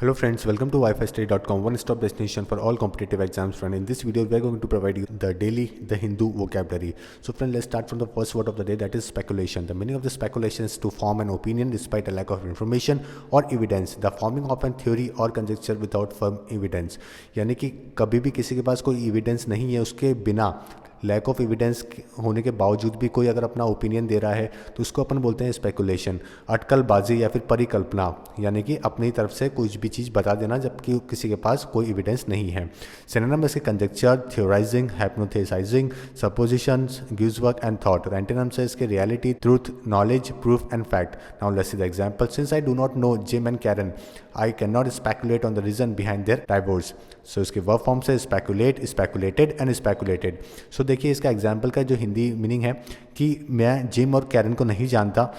Hello friends, welcome to wifistudy.com, one stop destination for all competitive exams. Friend, in this video we are going to provide you the daily the Hindu vocabulary. So friend, let's start from the first word of the day, that is speculation. The meaning of the speculation is to form an opinion despite a lack of information or evidence. The forming of an theory or conjecture without firm evidence. यानी कि कभी भी किसी के पास कोई evidence नहीं है, उसके बिना लैक ऑफ एविडेंस होने के बावजूद भी कोई अगर अपना ओपिनियन दे रहा है तो उसको अपन बोलते हैं स्पेकुलेशन, अटकलबाजी या फिर परिकल्पना, यानी कि अपनी तरफ से कुछ भी चीज़ बता देना जबकि किसी के पास कोई एविडेंस नहीं है। सिनोनिम इसके conjecture, theorising, hypothesising, suppositions, guesswork and thought. Antonyms है इसके reality, truth, knowledge, proof and fact. Now let's see the example. Since I do not know Jim and Karen, I can not speculate on the reason behind their divorce. So इसके verb form से speculate, speculated and speculated. So देखिए इसका example का जो Hindi meaning है कि मैं gym और कैरन को नहीं जानता,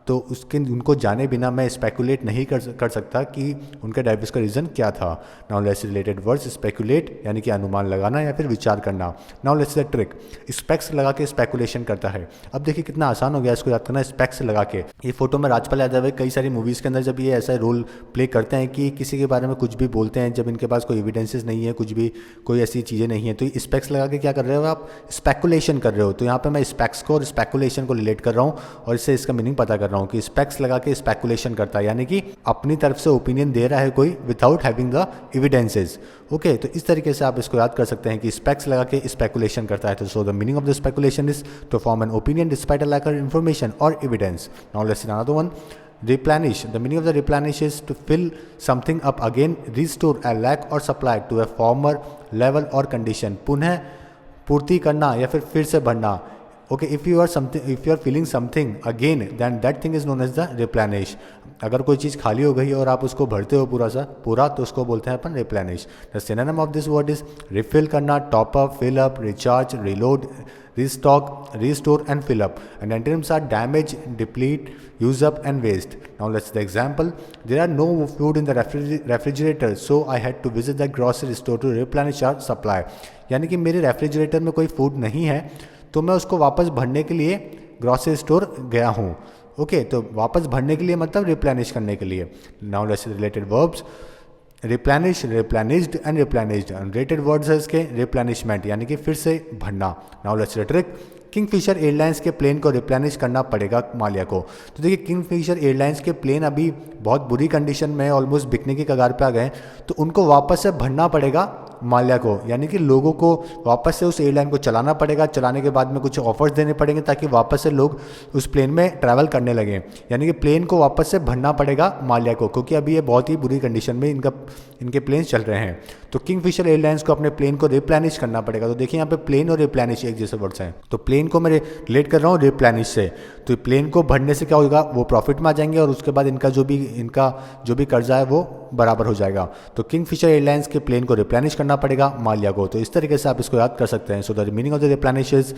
तो उनको जाने बिना मैं स्पेकुलेट नहीं कर सकता कि उनके डाइवोर्स का रीज़न क्या था। Now let's related words, speculate यानी कि अनुमान लगाना या फिर विचार करना। Now let's the trick, specs लगा के स्पेकुलेशन करता है। अब देखिए कितना आसान हो गया इसको याद करना, स्पेक्स लगा के। ये फोटो में राजपाल यादव है, कई सारी मूवीज़ के अंदर जब ये ऐसा रोल प्ले करते हैं कि किसी के बारे में कुछ भी बोलते हैं, जब इनके पास कोई एविडेंसेस नहीं है, कुछ भी कोई ऐसी चीज़ें नहीं है, तो स्पेक्स लगा के क्या कर रहे हो आप, स्पेकुलेशन कर रहे हो। तो यहाँ पर मैं स्पेक्स को और स्पेकुलेशन को रिलेट कर रहा हूँ और इससे इसका मीनिंग पता कर रहा हूँ कि स्पेक्स लगा के स्पेकुलेशन करता है, यानी कि अपनी तरफ से ओपिनियन दे रहा है कोई without having the evidences. Okay, तो इस तरीके से आप इसको याद कर सकते हैं कि स्पेक्स लगा के स्पेकुलेशन करता है। तो so the meaning of the speculation is to form an opinion despite a lack of information और evidence. Now let's see another one, replenish. The meaning of the replenish is to fill something up again, restore a lack or supply to a former level or condition. पुनः पूर्ति करना या फिर से भरना। Okay, if you are feeling something again then that thing is known as the replenish. अगर कोई चीज़ खाली हो गई और आप उसको भरते हो पूरा तो उसको बोलते हैं अपन replenish. The synonym of this word is refill करना, top up, fill up, recharge, reload, restock, restore and fill up. And antonyms are damage, deplete, use up and waste. Now let's see the example. There are no food in the refrigerator, so I had to visit the grocery store to replenish our supply. यानी कि मेरे refrigerator में कोई food नहीं है तो मैं उसको वापस भरने के लिए ग्रॉसरी स्टोर गया हूँ। ओके, तो वापस भरने के लिए मतलब रिप्लेनिश करने के लिए। Now let's C related verbs, replenish, replenished and replenished. Related words है इसके, रिप्लेनिशमेंट यानी कि फिर से भरना। Now let's see the trick, Kingfisher airlines के प्लेन को रिप्लेनिश करना पड़ेगा माल्या को। तो देखिए किंगफिशर एयरलाइंस के प्लेन अभी बहुत बुरी कंडीशन में, ऑलमोस्ट बिकने की कगार पे आ गए, तो उनको वापस से भरना पड़ेगा माल्या को, यानी कि लोगों को वापस से उस एयरलाइन को चलाना पड़ेगा। चलाने के बाद में कुछ ऑफर्स देने पड़ेंगे ताकि वापस से लोग उस प्लेन में ट्रैवल करने लगे, यानी कि प्लेन को वापस से भरना पड़ेगा माल्या को, क्योंकि अभी ये बहुत ही बुरी कंडीशन में इनके प्लेन चल रहे हैं। तो किंगफिशर एयरलाइंस को अपने प्लेन को रिप्लेनिश करना पड़ेगा। तो देखिए यहाँ पे प्लेन और रिप्लेनिश एक जैसे वर्ड्स हैं, तो प्लेन को मैं रिलेट कर रहा हूँ रिप्लेनिश से। तो प्लेन को भरने से क्या होगा, वो प्रॉफिट में आ जाएंगे और उसके बाद इनका जो भी कर्जा है वो बराबर हो जाएगा। तो किंगफिशर एयरलाइंस के प्लेन को रिप्लेनिश करना पड़ेगा माल्या को। तो इस तरीके से आप इसको याद कर सकते हैं। सो the meaning of the replenish is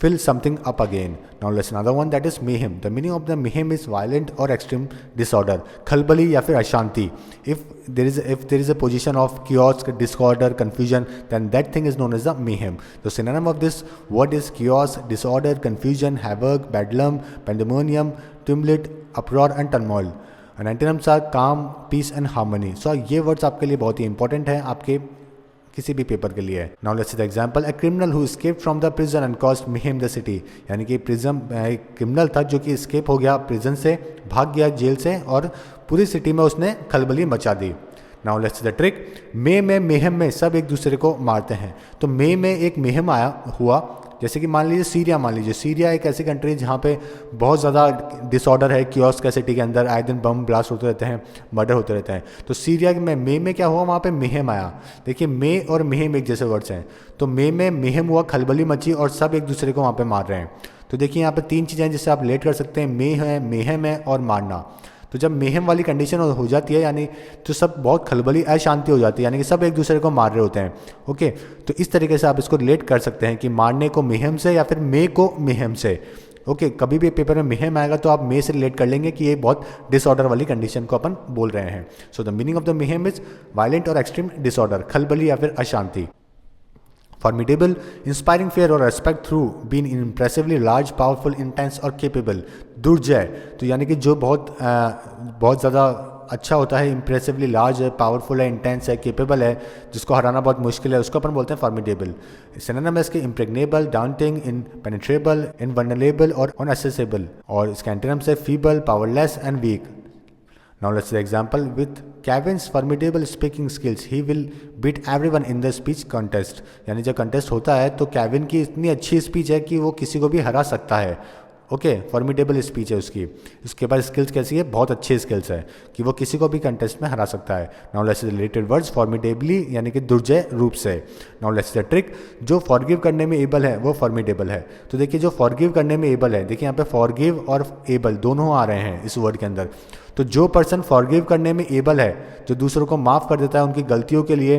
fill something up again. Now let's another one, that is mayhem. The meaning of the mayhem is violent or extreme disorder, खलबली या फिर अशांति। If there is a position of chaos, disorder, confusion, then that thing is known as the mayhem. The synonym of this word is chaos, disorder, confusion, havoc, bedlam, pandemonium, tumult, uproar and turmoil. And antonyms are calm, peace and harmony. So ये words आपके लिए बहुत ही important है आपके किसी भी paper के लिए। Now let's see the example, a criminal who escaped from the prison and caused mayhem the city. यानी कि क्रिमिनल था जो कि एस्केप हो गया प्रिजन से, भाग गया जेल से और पूरी सिटी में उसने खलबली मचा दी। Now let's see the trick, may में मेहम में सब एक दूसरे को मारते हैं। तो मे में एक मेहम हुआ, जैसे कि मान लीजिए सीरिया एक ऐसी कंट्री है जहाँ पे बहुत ज़्यादा डिसऑर्डर है, कियोस का सिटी के अंदर आए दिन बम ब्लास्ट होते रहते हैं, मर्डर होते रहते हैं। तो सीरिया में मे में क्या हुआ, वहाँ पे मेहम आया। देखिए मे और मेहम एक जैसे वर्ड्स हैं, तो मे में मेहम हुआ, खलबली मची और सब एक दूसरे को वहाँ पे मार रहे हैं। तो देखिए यहाँ पे तीन चीज़ें जिससे आप रिलेट कर सकते हैं, मेहम है और मारना। तो जब मेहम वाली कंडीशन हो जाती है यानी तो सब बहुत खलबली अशांति हो जाती है, यानी कि सब एक दूसरे को मार रहे होते हैं। ओके, तो इस तरीके से आप इसको रिलेट कर सकते हैं कि मारने को मेहम से या फिर मे को मेहम से। ओके, कभी भी पेपर में मेहम आएगा तो आप मे से रिलेट कर लेंगे कि ये बहुत डिसऑर्डर वाली कंडीशन को अपन बोल रहे हैं। सो the meaning of the mayhem is violent और एक्सट्रीम डिसऑर्डर, खलबली या फिर अशांति। Formidable, inspiring fear or respect through being impressively large, powerful, intense और capable. दुर्जय, तो यानी कि जो बहुत ज़्यादा अच्छा होता है, इंप्रेसिवली लार्ज है, पावरफुल है, इंटेंस है, केपेबल है, जिसको हराना बहुत मुश्किल है, उसको अपन बोलते हैं फॉर्मिडेबल। सिनोनिम है इसके इम्प्रेग्नेबल, डाउंटिंग, इनपेनिट्रेबल, इनवल्नरेबल और अनएसेसिबल। और इसके एंटोनिम्स है feeble, powerless and weak. Now let's see the example. With Kevin's formidable speaking skills, he will beat everyone in the speech contest. यानी जब contest होता है तो केविन की इतनी अच्छी स्पीच है कि वो किसी को भी हरा सकता है। ओके, फॉर्मिडेबल स्पीच है उसकी। उसके बाद स्किल्स कैसी है, बहुत अच्छी स्किल्स है कि वो किसी को भी कंटेस्ट में हरा सकता है। Now let's see the related words, formidably यानी कि दुर्जय रूप से। Now let's see the trick, जो फॉरगिव करने में एबल है वो फॉर्मिडेबल है। तो देखिए जो फॉरगिव करने में एबल है, देखिए यहाँ पे फॉरगिव और एबल दोनों आ रहे हैं इस वर्ड के अंदर। तो जो पर्सन फॉरगिव करने में एबल है, जो दूसरों को माफ़ कर देता है उनकी गलतियों के लिए,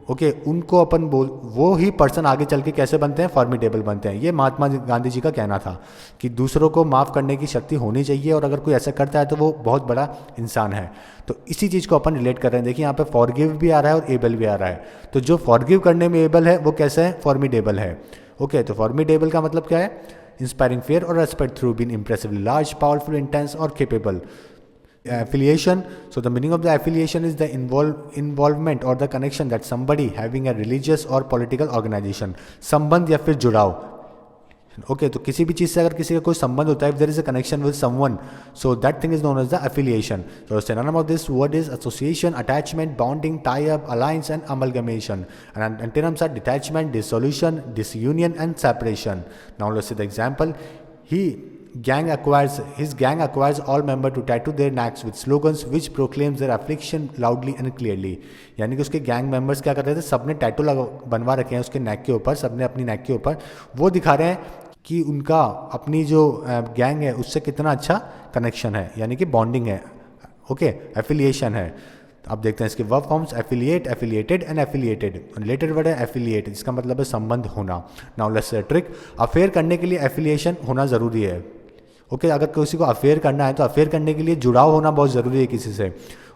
ओके, उनको अपन वो ही पर्सन आगे चल के कैसे बनते हैं, फॉर्मिडेबल बनते हैं। ये महात्मा गांधी जी का कहना था कि दूसरों को माफ़ करने की शक्ति होनी चाहिए और अगर कोई ऐसा करता है तो वो बहुत बड़ा इंसान है। तो इसी चीज़ को अपन रिलेट कर रहे हैं। देखिए यहाँ पे फॉरगिव भी आ रहा है और एबल भी आ रहा है। तो जो फॉरगिव करने में एबल है वो कैसे है, फॉर्मिडेबल है। ओके, तो फॉर्मिडेबल का मतलब क्या है, इंस्पायरिंग फियर और respect through being impressively large, powerful, intense और capable. Affiliation, so the meaning of the affiliation is the involvement or the connection that somebody having a religious or political organization, संबंध या फिर जुड़ाव। Okay, तो किसी भी चीज़ से अगर किसी का कोई संबंध होता है, if there is a connection with someone, so that thing is known as the affiliation. So synonym of this word is association, attachment, bonding, tie-up, alliance and amalgamation. And antonyms are detachment, dissolution, disunion and separation. Now let's see the example. His gang acquires all members to tattoo their necks with slogans which proclaims their affliction loudly and clearly. यानी कि उसके gang members क्या कर रहे थे, सबने tattoo बनवा रखे हैं उसके नेक के ऊपर, सबने अपनी नेक के ऊपर, वो दिखा रहे हैं कि उनका अपनी जो गैंग है उससे कितना अच्छा कनेक्शन है, यानी कि बॉन्डिंग है। ओके, एफिलिएशन है। अब देखते हैं इसके verb forms, affiliate, affiliated and affiliated. Related word है एफिलिएट, जिसका मतलब है संबंध होना। Now let's C trick, affair करने के लिए एफिलिएशन होना ज़रूरी है। ओके, अगर किसी को अफेयर करना है तो अफेयर करने के लिए जुड़ाव होना बहुत ज़रूरी है किसी से।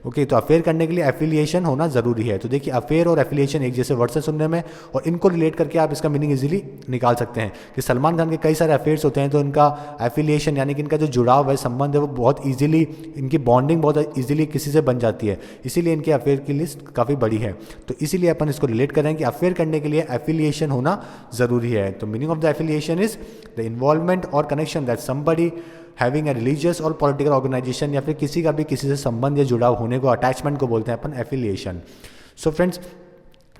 ओके, तो अफेयर करने के लिए एफिलिएशन होना ज़रूरी है। तो देखिए अफेयर और एफिलिएशन एक जैसे वर्ड से सुनने में, और इनको रिलेट करके आप इसका मीनिंग इजीली निकाल सकते हैं कि सलमान खान के कई सारे अफेयर्स होते हैं, तो इनका एफिलिएशन यानी कि इनका जो जुड़ाव है, संबंध है, वो बहुत ईजिली, इनकी बॉन्डिंग बहुत ईजिली किसी से बन जाती है, इसीलिए इनके अफेयर की लिस्ट काफ़ी बड़ी है। तो इसीलिए अपन इसको रिलेट कर रहे हैं कि अफेयर करने के लिए एफिलिएशन होना ज़रूरी है। तो meaning of the affiliation is the involvement और connection that somebody having a religious और पॉलिटिकल ऑर्गेनाइजेशन, या फिर किसी का भी किसी से संबंध या जुड़ाव होने को, अटैचमेंट को बोलते हैं अपन affiliation. So friends,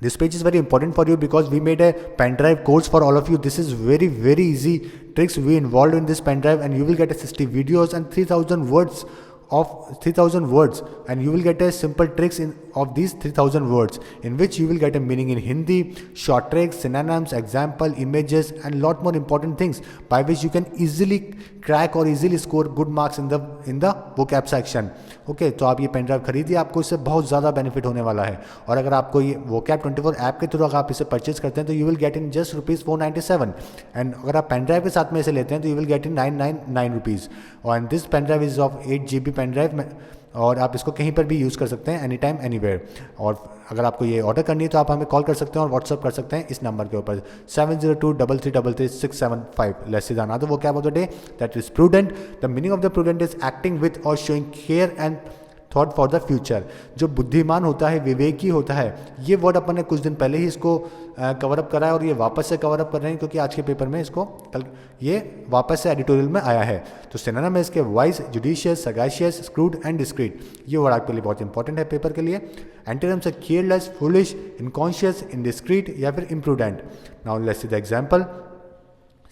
this page is very important for you because we made a pen drive course for all of you. This is very easy tricks we involved in this pen drive, and you will get a 60 videos and 3000 words of 3000 words, and you will get a simple tricks of these 3000 words, in which you will get a meaning in Hindi, short tricks, synonyms, example, images and lot more important things by which you can easily crack or easily score good marks in the vocab section. Okay, तो आप ये pen drive खरीदिए, आपको इससे बहुत ज़्यादा benefit होने वाला है। और अगर आपको ये vocab24 ऐप के थ्रू अगर आप इसे परचेज करते हैं तो you will get in just ₹497, and अगर आप पेन ड्राइव के साथ में इसे लेते हैं तो you will get in 999 rupees. और this pen drive is of 8 GB pen drive, और आप इसको कहीं पर भी यूज़ कर सकते हैं, एनी टाइम एनीवेयर। और अगर आपको ये ऑर्डर करनी है तो आप हमें कॉल कर सकते हैं और व्हाट्सअप कर सकते हैं इस नंबर के ऊपर 7023333675। Let's see the another vocab of the day, that is prudent. The meaning of the prudent is acting with or showing care and thought for the future. जो बुद्धिमान होता है, विवेकी होता है, ये वर्ड अपन ने कुछ दिन पहले ही इसको कवर अप करा है, और ये वापस से कवर अप कर रहे हैं क्योंकि आज के पेपर में इसको कल ये वापस से एडिटोरियल में आया है। तो सिनोनिम है इसके wise, judicious, sagacious, shrewd and discreet. ये वर्ड आपके लिए बहुत इंपॉर्टेंट है पेपर के लिए। एंटोनिम्स है केयरलेस, फुलिश, इनकॉन्शियस, इनडिस्क्रीट या फिर imprudent. Now let's see the example.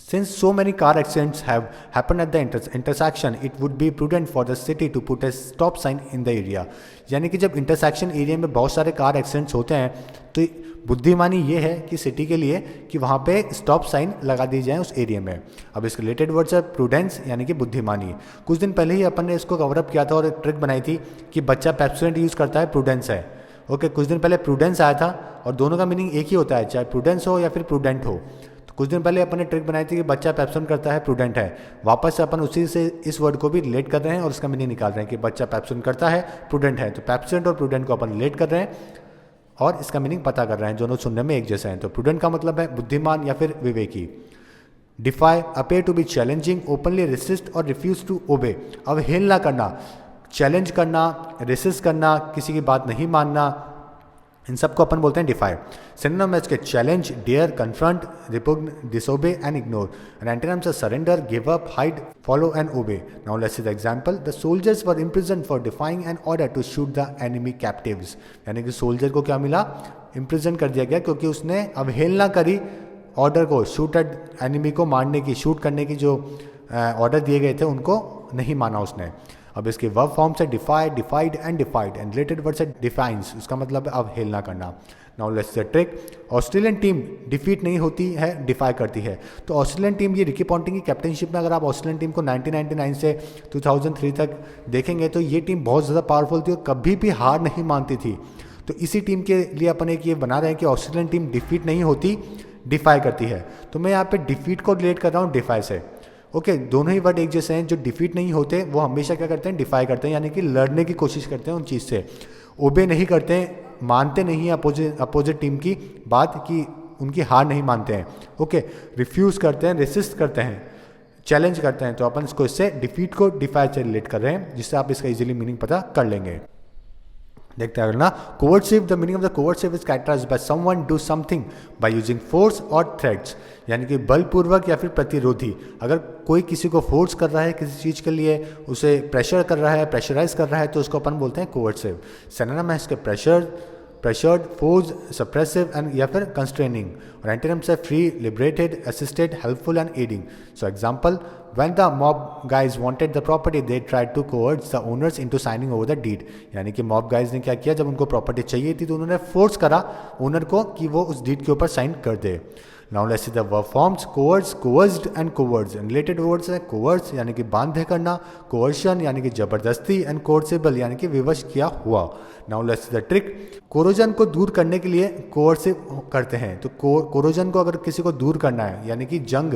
Since so many car accidents have happened at the intersection, it would be prudent for the city to put a stop sign in the area. यानी कि जब intersection area में बहुत सारे car accidents होते हैं तो बुद्धिमानी ये है कि सिटी के लिए कि वहाँ पे स्टॉप साइन लगा दी जाए उस एरिया में। अब इसके रिलेटेड वर्ड्स है प्रूडेंस यानी कि बुद्धिमानी। कुछ दिन पहले ही अपन ने इसको कवरअप किया था और एक ट्रिक बनाई थी कि बच्चा पेप्सोडेंट यूज़ करता है, प्रूडेंस है। ओके, कुछ दिन पहले प्रूडेंस आया था और दोनों का मीनिंग एक ही होता है, चाहे प्रूडेंस हो या फिर प्रूडेंट हो। कुछ दिन पहले अपन ने ट्रिक बनाई थी कि बच्चा पेप्सोडेंट करता है, प्रूडेंट है। वापस से अपन उसी से इस वर्ड को भी रिलेट कर रहे हैं और इसका मीनिंग निकाल रहे हैं कि बच्चा पेप्सोडेंट करता है, प्रूडेंट है। तो पेप्सोडेंट और प्रूडेंट को अपन रिलेट कर रहे हैं और इसका मीनिंग पता कर रहे हैं, दोनों सुनने में एक जैसे हैं। तो प्रूडेंट का मतलब है बुद्धिमान या फिर विवेकी। Defy, appear to be challenging, openly resist और रिफ्यूज टू ओबे। अवहेलना करना, चैलेंज करना, रेसिस्ट करना, किसी की बात नहीं मानना, इन सबको अपन बोलते हैं डिफाई। सिनोनिम है इसके challenge, dare, confront, repugn, disobey and ignore. And antonyms are surrender, give up, hide, follow and obey. Now let's see the example. The soldiers were imprisoned for defying an order to shoot the enemy captives. यानी कि soldier को क्या मिला, imprison कर दिया गया क्योंकि उसने अवहेलना करी ऑर्डर को, शूटेड एनिमी को मारने की, शूट करने की जो ऑर्डर दिए गए थे उनको नहीं माना उसने। अब इसके वर्ब फॉर्म्स है defy, defied and defied, and related words है डिफाइंस, उसका मतलब है अवहेलना करना। Now let's the trick. Australian team defeat नहीं होती है, डिफाई करती है। तो ऑस्ट्रेलियन टीम, ये रिकी पॉन्टिंग की कैप्टनशिप में अगर आप ऑस्ट्रेलियन टीम को 1999 से 2003 तक देखेंगे तो ये टीम बहुत ज़्यादा पावरफुल थी और कभी भी हार नहीं मानती थी। तो इसी टीम के लिए अपन एक ये बना रहे हैं कि ऑस्ट्रेलियन टीम डिफीट नहीं होती, डिफाई करती है। तो मैं यहाँ पे डिफीट को रिलेट कर रहा हूँ डिफाई से। ओके, दोनों ही वर्ड एक जैसे हैं। जो डिफीट नहीं होते वो हमेशा क्या करते हैं, डिफाई करते हैं, यानी कि लड़ने की कोशिश करते हैं उन चीज़ से। ओबे नहीं करते हैं, मानते नहीं हैं अपोजिट टीम की बात, कि उनकी हार नहीं मानते हैं। ओके, रिफ्यूज़ करते हैं, रेसिस्ट करते हैं, चैलेंज करते हैं। तो अपन इसको इससे डिफीट को डिफाई से रिलेट कर रहे हैं, जिससे आप इसका इजीली मीनिंग पता कर लेंगे। देखते हैं ना, coercive. The meaning of the coercive is characterized by someone do something by using force और थ्रेट्स, यानी कि बलपूर्वक या फिर प्रतिरोधी। अगर कोई किसी को फोर्स कर रहा है किसी चीज़ के लिए, उसे प्रेशर कर रहा है, प्रेशराइज कर रहा है, तो उसको अपन बोलते हैं कोवर्सिव। सिनोनिम है इसके प्रेशर्ड, फोर्स, सप्रेसिव एंड या फिर कंस्ट्रेनिंग। और एंटोनिम्स है free, liberated, assisted, helpful and adding. So example, when the mob guys wanted the property they tried to coerce the owners into signing over the deed। यानी कि mob guys ने क्या किया, जब उनको प्रॉपर्टी चाहिए थी तो उन्होंने फोर्स करा ओनर को कि वो उस डीड के ऊपर साइन कर दे। Now let's see the verb forms. Coerce, coerced and coerce. Related words है कोवर्स यानी कि बांधे करना, कोवर्शन यानी कि जबरदस्ती, एंड कोर्सेबल यानी कि विवश किया हुआ। Now let's see the trick. Corrosion को दूर करने के लिए कोर्सिव करते हैं। तो कोरोजन को अगर किसी को दूर करना है, यानी कि जंग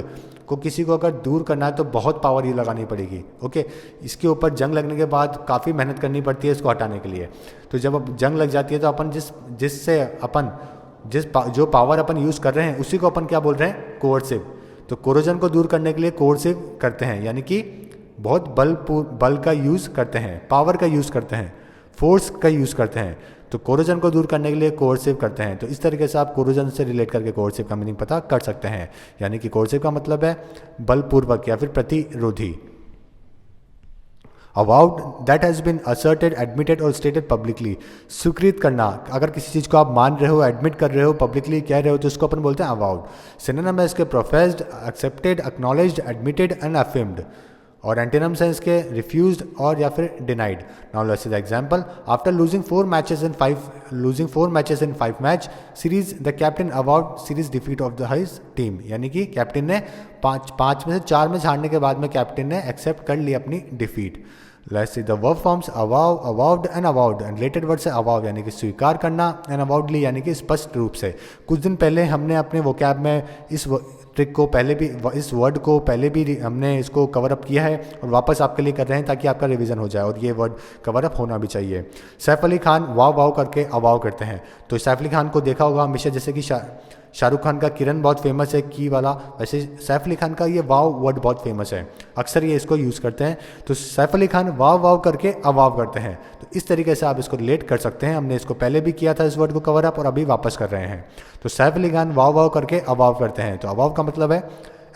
को किसी को अगर दूर करना है तो बहुत पावर ये लगानी पड़ेगी। ओके, इसके ऊपर जंग लगने के बाद काफ़ी मेहनत करनी पड़ती है इसको हटाने के लिए। तो जब अब जंग लग जाती है तो अपन जो पावर अपन यूज़ कर रहे हैं उसी को अपन क्या बोल रहे हैं, कोर्सिव। तो कोरोजन को दूर करने के लिए कोर्सिव करते हैं, यानी कि बहुत बल का यूज़ करते हैं, पावर का यूज़ करते हैं, फोर्स का यूज़ करते हैं। तो कोरोजन को दूर करने के लिए कोर्सिव करते हैं। तो इस तरीके से आप कोरोजन से रिलेट करके कोर्सिव का मीनिंग पता कर सकते हैं। यानी कि कोर्सिव का मतलब है बलपूर्वक या फिर प्रतिरोधी। Avowed, that has been asserted, admitted और स्टेटेड पब्लिकली। स्वीकृत करना, अगर किसी चीज़ को आप मान रहे हो, एडमिट कर रहे हो, पब्लिकली कह रहे हो, तो उसको अपन बोलते हैं अवाउड। सिनोनिम है इसके professed, accepted, acknowledged, admitted and affirmed. और एंटोनिम्स हैं इसके रिफ्यूज्ड और या फिर denied. Now let's see the example. After losing 4 matches in 5 match series, the captain avowed series defeat of the his team. यानी कि कैप्टन ने पाँच में से 4 मैच हारने के बाद में कैप्टन ने एक्सेप्ट कर ली अपनी defeat. Let's see the verb forms avow, avowed and avowed. And related word से अवाउ यानी कि स्वीकार करना, एंड अवाउडली यानी कि स्पष्ट रूप से। कुछ दिन पहले हमने अपने वोकैब में इस ट्रिक को पहले भी, इस वर्ड को पहले भी हमने इसको कवर अप किया है और वापस आपके लिए कर रहे हैं ताकि आपका रिवीजन हो जाए, और ये वर्ड कवर अप होना भी चाहिए। सैफ अली खान वाव वाव करके अवाव करते हैं। तो सैफ अली खान को देखा होगा हमेशा, जैसे कि शाहरुख खान का किरण बहुत फेमस है की वाला, वैसे सैफ अली खान का ये वाव वर्ड बहुत फेमस है, अक्सर ये इसको यूज़ करते हैं। तो सैफ अली खान वाव वाव करके अवाव करते हैं। तो इस तरीके से आप इसको रिलेट कर सकते हैं। हमने इसको पहले भी किया था इस वर्ड को कवर अप, और अभी वापस कर रहे हैं। तो सैफ अली खान वाव वाव करके अवाव करते हैं। तो अवाव का मतलब है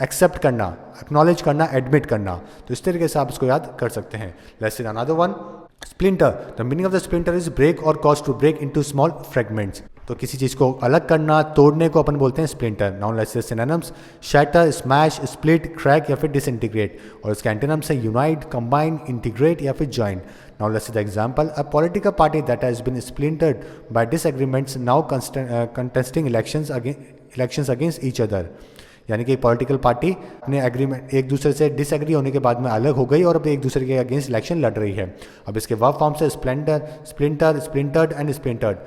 एक्सेप्ट करना, एक्नॉलेज करना, एडमिट करना। तो इस तरीके से आप इसको याद कर सकते हैं। Let's see another one. Splinter, the meaning of the splinter is break और cause to break into small fragments. तो किसी चीज़ को अलग करना, तोड़ने को अपन बोलते हैं splinter. Now let's C synonyms. Shatter, smash, split, crack या फिर डिसइंटीग्रेट। और इसके एंटोनिम्स है यूनाइट, कंबाइन, इंटीग्रेट या फिर join. Now let's see the example. A political party that has been splintered by disagreements now contesting elections against each other. यानी कि एक पॉलिटिकल पार्टी अपने एग्रीमेंट, एक दूसरे से डिसएग्री होने के बाद में अलग हो गई और अब एक दूसरे के अगेंस्ट इलेक्शन लड़ रही है। अब इसके वर्ब फॉर्म से स्प्लेंडर, स्प्लिंटर, स्प्लिंटर्ड एंड स्प्लिंटर्ड।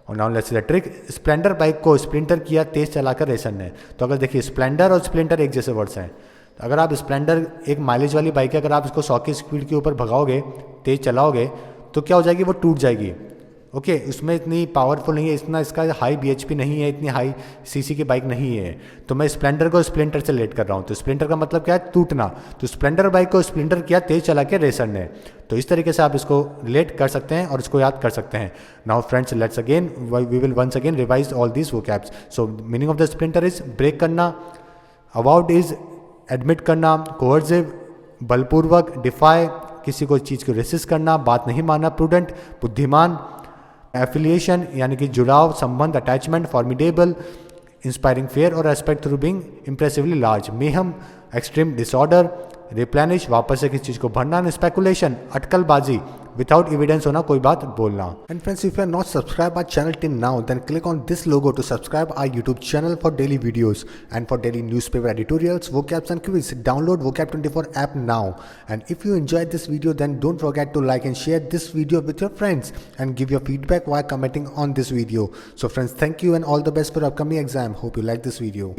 और now let's see the trick. Splendor bike को स्प्लिंटर किया तेज चलाकर रेसर ने। तो अगर देखिए स्प्लेंडर और स्प्लिंटर एक जैसे वर्ड्स हैं। तो अगर आप स्प्लेंडर एक माइलेज वाली बाइक है, अगर आप इसको 100 की स्पीड के ऊपर भगाओगे, तेज चलाओगे, तो क्या हो जाएगी, वो टूट जाएगी। ओके उसमें इतनी पावरफुल नहीं है, इतना इसका हाई bhp नहीं है, इतनी हाई cc की बाइक नहीं है। तो मैं स्प्लेंडर को स्प्लेंटर से रिलेट कर रहा हूँ। तो स्प्लेंटर का मतलब क्या है, टूटना। तो स्प्लेंडर बाइक को स्प्लेंडर किया तेज चला के रेसर ने। तो इस तरीके से आप इसको रिलेट कर सकते हैं और इसको याद कर सकते हैं। Now friends let's again we will once again revise all these vocabs. So meaning of the splinter is break करना, अवॉइड इज एडमिट करना, कोअर्सिव बलपूर्वक, डिफाई किसी को चीज़ को रेसिस्ट करना, बात नहीं मानना, प्रूडेंट बुद्धिमान, एफिलिएशन यानी कि जुड़ाव, संबंध, अटैचमेंट, फॉर्मिडेबल, इंस्पायरिंग फेयर और respect through being impressively large, mayhem, extreme disorder, replenish वापस से किसी चीज़ को भरना, स्पेकुलेशन अटकलबाजी, विदाउट एविडेंस होना, कोई बात बोलना। And friends if you are not subscribe our channel till now then click on this logo to subscribe our YouTube channel for daily videos and for daily newspaper editorials, vocabs and quiz. Download vocab24 app now. And if you enjoyed this video then don't forget to like and share this video with your friends and give your feedback while commenting on this video. So friends, thank you and all the best for upcoming exam. Hope you like this video.